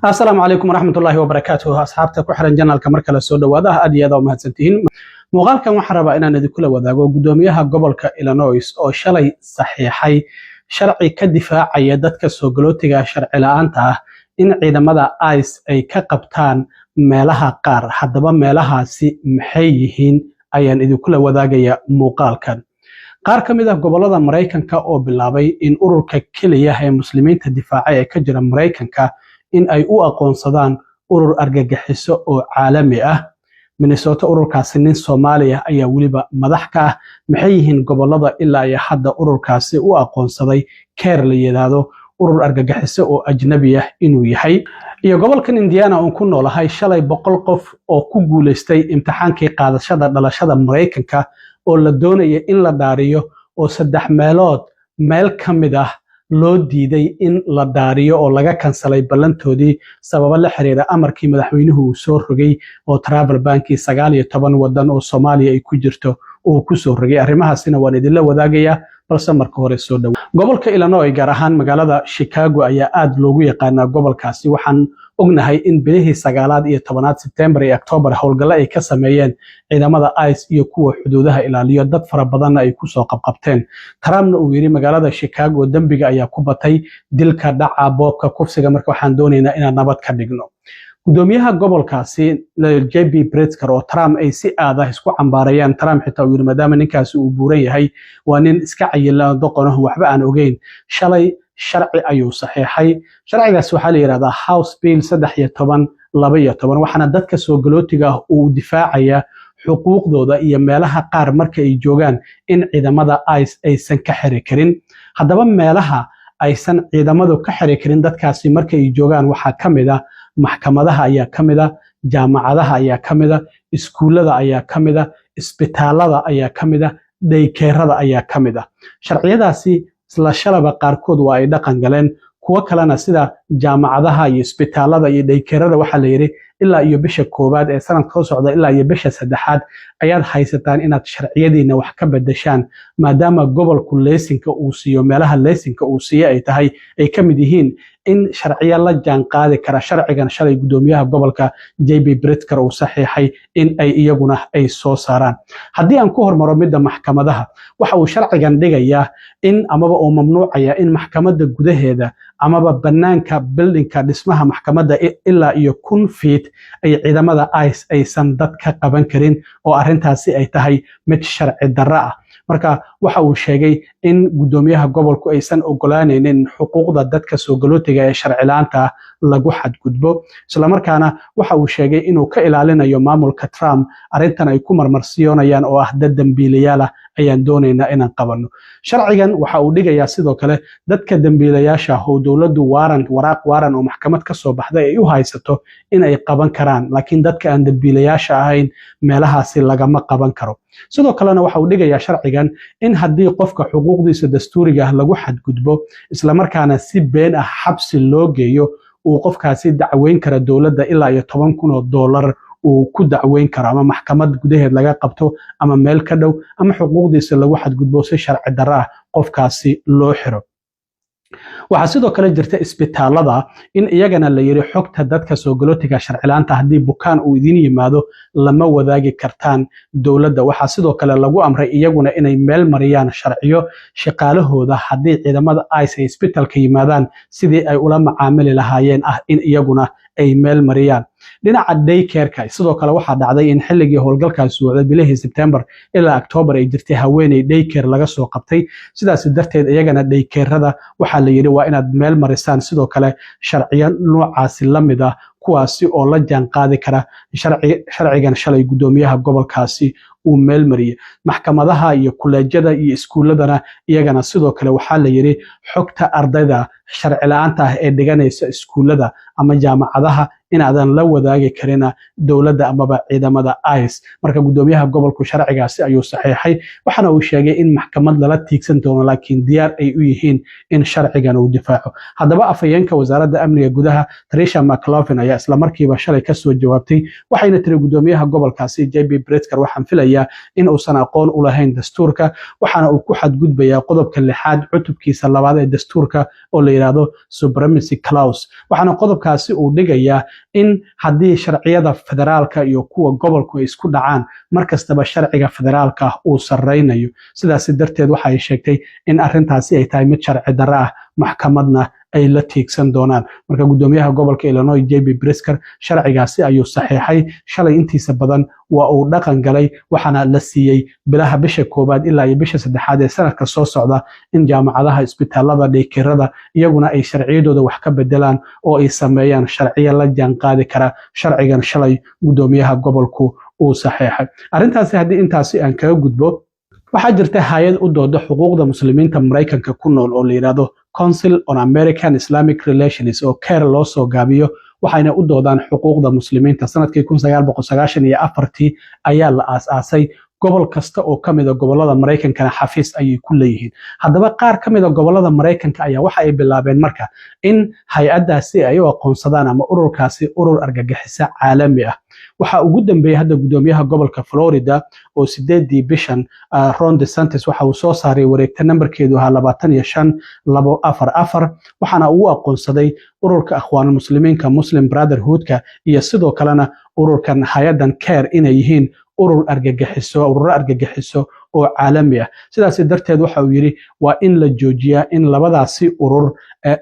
السلام عليكم ورحمة الله وبركاته أصحابتا ku xiran janalka marka la soo dhawaada aad iyo aad u mahadsantihiin muuqaalkan waxaan rabaa inaan idin kula wadaago gudoomiyaha gobolka Illinois oo shalay saxiixay sharci ka difaacaya dadka soo galootiga sharci la'aanta ah in ciidamada ICE ay ka qabtaan meelaha qaar haddaba meelahaasi maxay yihiin ayaan idin kula wadaagaya muuqaalkan qaar ka mid ah gobolada Mareykanka oo bilaabay in ururka kaliya ee muslimiinta difaacay ee ka jira Mareykanka in ay u aqoonsadaan urur argagixiso oo caalami ah Minnesota ururkaasi nin Soomaaliya ayaa waliba madax ka ah maxay yihiin gobolada ilaa iyo hadda ururkaasi u aqoonsaday keer la yiraahdo urur argagixiso oo ajnabi ah inuu yahay iyo gobolkan Indiana oo ku noolahay shalay 100 qof oo ku guuleystay imtixaankii qaadashada dhalashada Mareykanka oo la doonayay in la daariyo oo 3 meelood meel kamid ah loo diiday in la daariyo oo laga kansalay ballantoodii sababo la xiriira amarkii madaxweynuhu uu soo rogay oo travel banki 19 wadan oo Soomaaliya ay ku jirto oo ku soo rogay arrimahaasina waan idin la wadaagayaa balse marka hore soo dhaw gobolka Illinois gaar ahaan magaalada Chicago ayaa aad loogu yaqaanaa gobolkaasi waxaan ognahay in bilihii 9 iyo 10 September iyo October howlgalo ay ka sameeyeen ciidamada ICE iyo kuwa xuduudaha ilaaliyo dad fara badan ay ku soo qabqabteen Trumpna uu yiri magaalada Chicago dambiga ayaa ku batay dilka dhaca boobka kufsiga marka waxaan doonaynaa inaan nabad ka dhigno gudoomiyaha gobolkaasi JB Pritzker oo Trump ay si aad ah isku cambaarayaan Trump xitaa uu yiri maadaama ninkaasi uu buuran yahay waa nin iska cayilaa doqonaha waxba aan ogeyn shalay sharci ayuu saxiixay sharcigaas waxa la yiraahdaa House Bill 1312 waxaana dadka soo galootiga ah uu difaacaya xuquuqdooda iyo meelaha qaar marka ay joogaan in ciidamada ICE aysan ka xiri karin haddaba meelaha aysan ciidamadu ka xiri karin dadkaasi marka ay joogaan waxa kamid ah maxkamadaha ayaa kamid ah jaamacadaha ayaa kamid ah iskuulada ayaa kamid ah isbitaalada ayaa kamid ah daykeerada ayaa kamid ah sharciyadaasi isla shalaba qaarkood waa ay dhaqan galeen kuwa kalena sida jaamacadaha iyo isbitaalada iyo daykeerada waxa la yiri ilaa iyo bisha koobaad ee sanadka soo socda ilaa iyo bisha saddexaad ayaad haysataan inaad sharciyadiina wax ka bedeshaan maadaama gobolku leesinka uu siiyo meelaha leesinka uu siiyo ay tahay ay kamid yihiin in sharciyo la jaan qaadi kara sharcigan shalay gudoomiyaha gobolka JB Pritzker uu saxiixay in ay iyaguna ay soo saaraan haddii aan ku hormaro midda maxkamadaha waxa uu sharcigan dhigayaa in amaba uu mamnuucaya in maxkamadda gudaheeda amaba banaanka buildingka dhismaha maxkamadda ilaa iyo 1,000 feet ay ciidamada ICE aysan dad ka qaban karin oo arintaasi ay tahay mid sharci darro ah marka waxa uu sheegay in gudoomiyaha gobolku aysan ogolaanaynin xuquuqda dadka soo galootiga ee sharci la'aanta lagu xadgudbo isla markaana waxa uu sheegay inuu ka ilaalinayo maamulka Trump arintan ay ku marmarsiyoonayaan oo ah dad dambiilayaal ah ayaan doonaynaa inaan qabanno sharcigan waxa uu dhigayaa sidoo kale dadka dambiilayaasha oo dawladdu waraaq waaran oo maxkamad ka soo baxday ay u haysato in ay qaban karaan laakiin dadka aan dambiilayaasha ahayn meelahaasi lagama qaban karo sidoo kalena waxa uu dhigayaa sharcigan in haddii qofka xuquuqdiisa dastuuriga ah lagu xadgudbo isla markaana si been ah xabsi loo geeyo uu qofkaasi dacweyn kara dawladda ilaa iyo $10,000 uu ku dacweyn karo ama maxkamad gudaheed laga qabto ama meel ka dhow ama xuquuqdiisa lagu xadgudbo si sharci darro ah qofkaasi loo xiro waxa sidoo kale jirta isbitaalada in iyagana la yiri xogta dadka soo galootiga sharci la'aanta haddii bukaan uu idin yimaado lama wadaagi kartaan dawladda waxa sidoo kale lagu amray iyaguna inay meel mariyaan sharciyo shaqaalahooda haddii ciidamada ICE ay isbitaalka yimaadaan sidii ay ula macaamili lahaayeen ah in iyaguna ay meel mariyaan dhinaca daykeerka sidoo kale waxa dhacday in xilligii howlgalkaas socday bilihii September ilaa October ay jirtay haweeney daykeer laga soo qabtay sidaas darteed iyagana daykeerada waxa la yiri waa inaad meel marisaan sidoo kale sharciyo noocaasi la mid ah kuwaasi oo la jaan qaadi kara sharcigan shalay gudoomiyaha gobolkaasi uu meel mariyay maxkamadaha iyo kuleejyada iyo iskuuladana iyagana sidoo kale waxa la yiri xogta ardayda sharci la'aanta ah ee dhiganaysa iskuulada ama jaamacadaha inaadan la wadaagi karina dowladda amaba ciidamada ICE. marka gudoomiyaha gobolku sharcigaasi ayuu saxiixay, waxaana uu sheegay in maxkamad lala tiigsan doono laakiin diyaar ay u yihiin in sharcigan uu difaaco. haddaba afhayeenka wasaaradda amniga gudaha Tricia McLaughlin ayaa isla markiiba shalay ka soo jawaabtay, waxayna tiri gudoomiyaha gobolkaasi JB Pritzker waxaan filayaa in uusan aqoon u lahayn dastuurka, waxaana uu ku xadgudbayaa qodobka 6 cutubkiisa 2 ee dastuurka oo la yiraahdo supremacy clause. waxaana qodobkaasi uu dhigayaa in haddii sharciyada federaalka iyo kuwa gobolku ay isku dhacaan, markastaba sharciga federaalka uu sarreynayo. sidaas darteed waxa ay sheegtay in arrintaasi ay tahay mid sharci darro ah, maxkamadna ay la tiigsan doonaan. marka gudoomiyaha gobolka Illinois JB Pritzker sharcigaasi ayuu saxiixay shalay, intiisa badan waa uu dhaqan galay, waxaana la siiyey bilaha bisha 1 ilaa iyo bisha 3 ee sanadka soo socda in jaamacadaha, isbitaalada, dheekeerada iyaguna ay sharciyadooda wax ka bedelaan oo ay sameeyaan sharciyo la jaanqaadi kara sharcigan shalay gudoomiyaha gobolku uu saxiixay. arrintaasi haddii intaasi aan kaga gudbo, waxaa jirta hay'ad u dooda xuquuqda muslimiinta Mareykanka ku nool oo la yiraahdo Council on American Islamic Relations oo CAIR loo soo gaabiyo, waxayna u doodaan xuquuqda muslimiinta. sanadkii 1994 ayaa la aasaasay. gobol kasta oo kamid ah gobolada Mareykankana xafiis ayay ku leeyihiin. haddaba qaar kamid ah gobolada Mareykanka ayaa waxa ay bilaabeen marka in hay'adaasi ay u aqoonsadaan ama ururkaasi urur argagixisa caalami ah. waxa ugu dambeeyay hadda gudoomiyaha gobolka Florida oo 8 bishan Ron DeSantis waxa uu soo saaray wareegta nambarkeedu ahaa 25244, waxaana uu aqoonsaday ururka akhwaan muslimiinka Muslim Brotherhood-ka iyo sidoo kalena ururkan hay'adan CAIR inay yihiin urur argagixiso oo caalami ah. sidaas darteed waxa uu yiri waa in la joojiyaa in labadaasi urur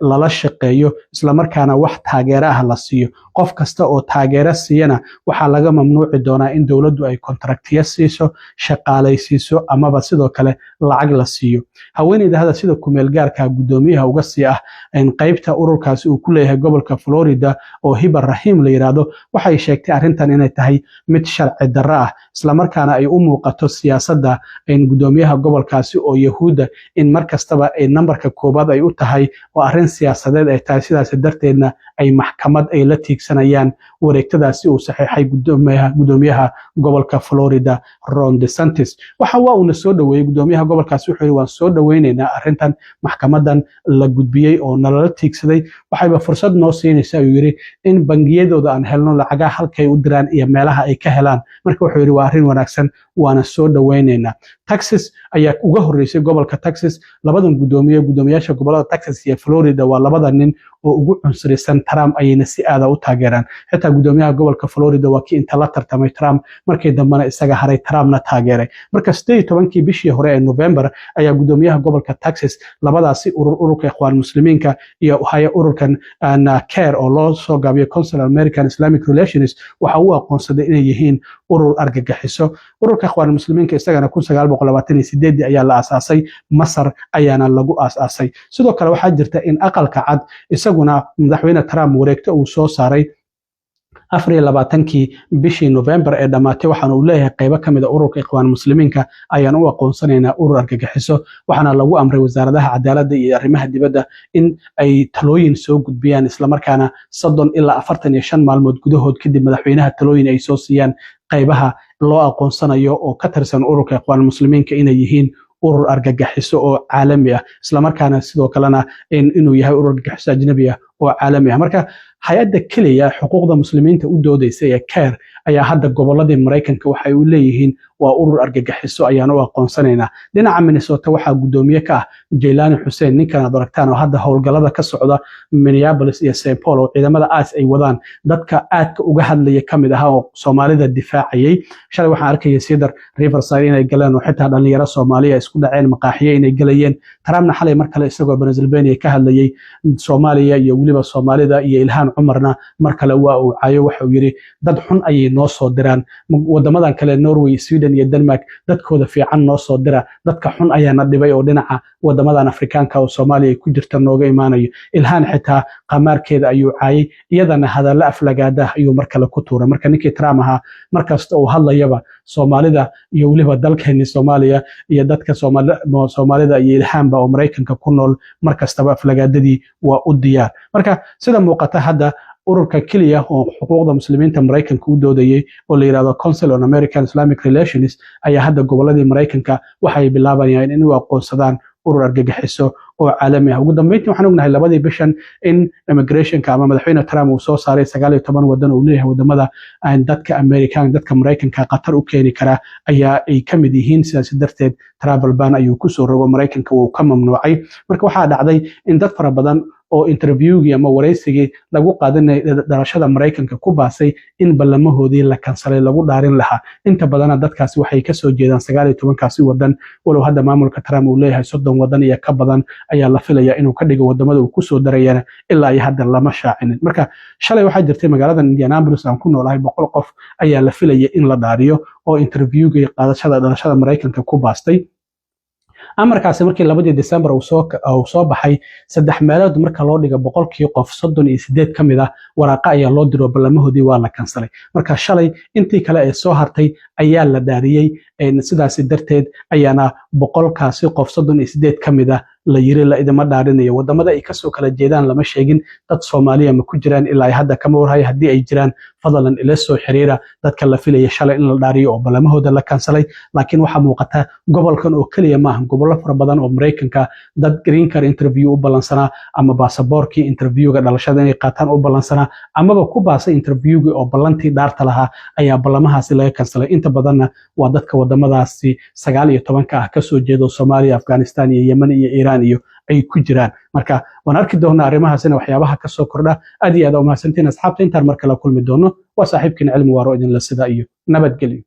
lala shaqeeyo, isla markaana wax taageero ah la siiyo. qof kasta oo taageero siiyana waxaa laga mamnuuci doonaa in dowladdu ay kontraktiyo siiso, shaqaalaysiiso amaba sidoo kale lacag la siiyo. haweeneyda hada sida kumeel gaarka gudoomiyaha uga sii ah in qaybta ururkaasi uu ku leeyahay gobolka Florida oo Hiba Rahim la yiraahdo, waxay sheegtay arrintan inay tahay mid sharci darro ah, isla markaana ay u muuqato siyaasadda in gudoomiyaha gobolkaasi oo Yahuuda in markastaba ay nambarka 1 ay u tahay oo arrin siyaasadeed ay tahay. sidaas darteedna ay maxkamad ay la tiigsanayaan wareegtadaasi uu saxiixay gudoomiyaha gobolka Florida Ron DeSantis. waxa uu soo dhaweeyay gudoomiyaha gobolkaasi, wuxuu yiri waan soo dhaweynaynaa arrintan maxkamadan la gudbiyay oo nalala tiigsaday, waxayba fursad noo siinaysaa ayuu yiri in bangiyadooda aan helno lacagaha halkay u diraan iyo meelaha ay ka helaan. marka wuxuu yiri waa arrin wanaagsan, waana soo dhaweynaynaa. Texas ayaa uga horeysay gobolka Texas. labadan gudoomiyaasha gobolada Texas iyo Florida waa labada nin oo ugu cunsurisan Trump, ayayna si aad u taageeraan. xitaa gudoomiyaha gobolka Florida waa kii inta la tartamay Trump, markii dambena isaga haray Trumpna taageeray. marka 18 bishii hore ee November ayaa gudoomiyaha gobolka Texas labadaasi ururka ikhwaan muslimiinka iyo ururkan CAIR oo loo soo gaabiyo Council on American Islamic Relations waxa uu aqoonsaday inay yihiin urur argagixiso. ururka ikhwaan muslimiinka isagana 1928 ayaa la aasaasay, Masar ayaana lagu aasaasay. sidoo kale waxaa jirta in aqalka cad isaguna madaxweyne Trump wareegto uu soo saaray 24 bishii November ee dhamaatay, waxaana uu leeyahay qaybo kamid ah ururka ikhwaan muslimiinka ayaan u aqoonsanaynaa urur argagixiso. waxaana lagu amray wasaaradaha cadaaladda iyo arrimaha dibadda in ay talooyin soo gudbiyaan, isla markaana 30 ilaa 45 maalmood gudahood kadib madaxweynaha talooyin ay soo siiyaan qaybaha loo aqoonsanayo oo ka tirsan ururka ikhwaan muslimiinka inay yihiin urur argagixiso oo caalami ah, isla markaana sidoo kalena inuu yahay urur argagixiso ajnabi ah oo caalami ah. marka hay'adda kaliya xuquuqda muslimiinta u doodaysa ee CAIR ayaa hadda goboladii Mareykanka waxay u leeyihiin waa urur argagixiso ayaan u aqoonsanaynaa. dhinaca Minnesota waxaa gudoomiye ka ah Jaylani Hussein, ninkan aad aragtaan oo hadda howlgalada ka socda Minneapolis iyo St. Paul oo ciidamada ICE ay wadaan, dadka aadka uga hadlaya kamid ah oo Soomaalida difaacayay. shalay waxaan arkayay Cedar Riverside inay galeen oo xitaa dhalinyaro Soomaaliya isku dhaceen maqaaxiye inay galayeen. Trumpna xalay mar kale isagoo Pennsylvania ka hadlayay Soomaaliya iyo waliba Soomaalida iyo Ilhaan Cumarna mar kale waa uu caayo, waxa uu yiri dad xun ayay noo soo diraan wadamadan kale Norway, Sweden iyo Denmark, dadkooda fiican noo soo dira, dadka xun ayaana dhibay oo dhinaca wadamadan Afrikaanka oo Soomaaliya ku jirta nooga imaanayo. Ilhaan xitaa qamaarkeeda ayuu caayay, iyadana hadalla aflagaada ayuu mar kale ku tuuray. marka ninkii Trump ahaa markasta uu hadlayaba Soomaalida iyo waliba dalkeeni Soomaaliya iyo dadka Soomaalida iyo Ilhaanba oo Mareykanka ku nool markastaba aflagaadadii waa u diyaar. marka sida muuqata hadda ururka keliya oo xuquuqda muslimiinta Mareykanka u doodayay oo la yiraahdo Council on American Islamic Relations ayaa hadda goboladii Mareykanka waxay bilaabayaan in ay aqoonsadaan urur argagixiso oo caalami ah. Ugu dambeyntii waxaan ognahay labadii bishan in immigrationka ama madaxweyne Trump uu soo saaray 19 wadan oo leeyahay wadamada aan dadka American dadka Mareykanka qatar u keeni kara ayaa ay kamid yihiin, sidaas darteed travel ban ayuu ku soo rogo Mareykanka uu ka mamnuucay. Marka waxaa dhacday in dad fara badan oo interviewgii ama wareysigii lagu qaadanay dhalashada Mareykanka ku baasay in ballamahoodii la kansalay lagu dhaarin lahaa. Inta badan dadkaasi waxay ka soo jeedaan 19 kaasi wadan, walow hadda maamulka Trump uu leeyahay 30 wadan iyo ka badan ayaa la filayaa inuu ka dhigo wadamada uu ku soo darayana ilaa ay hadda lama shaacinin. Marka shalay waxaa jirtay magaalada Indianapolis aan ku noolahay 100 qof ayaa la filayay in la dhaariyo oo interviewgii qaadashada dhalashada Mareykanka ku baastay. amarkaasi markii 2 December uu soo baxay 3 meelood marka loo dhigo 100 qof 38 kamid ah waraaqa ayaa loo diro ballamahoodii waa la kansalay. Marka shalay intii kale ee soo hartay ayaa la dhaariyay, sidaas darteed ayaana 100 kaasi qof 38 kamid ah la yiri la idima dhaarinayo. Wadamada ay ka soo kala jeedaan lama sheegin, dad Soomaaliya ma ku jiraan ilaa ay hadda kama warhayo. haddii ay jiraan fadlan ila soo xiriira dadka la filayay shalay in la dhaariyo oo ballamahooda la kansalay. laakiin waxa muuqata gobolkan oo kaliya ma aha, gobollo fara badan oo Mareykanka dad green card interview u balansanaa ama baasaboorkii interviewga dhalashada inay qaataan u balansanaa amaba ku baasay interviewga oo ballantii dhaarta lahaa ayaa ballamahaasi laga kansalay. inta badanna waa dadka wadamadaasi 19 ka ah ka soo jeedo Soomaaliya, Afghanistan iyo Yemen iyo Iran iyo ay ku jiraan. Marka waan arki doonaa arrimahaasina waxyaabaha ka soo kordha. aad iyo aad u mahadsantiin asxaabta, intaan markale kulmi doono waa saaxiibkiin Cilmi Waaro idin la sida iyo nabadgelyo.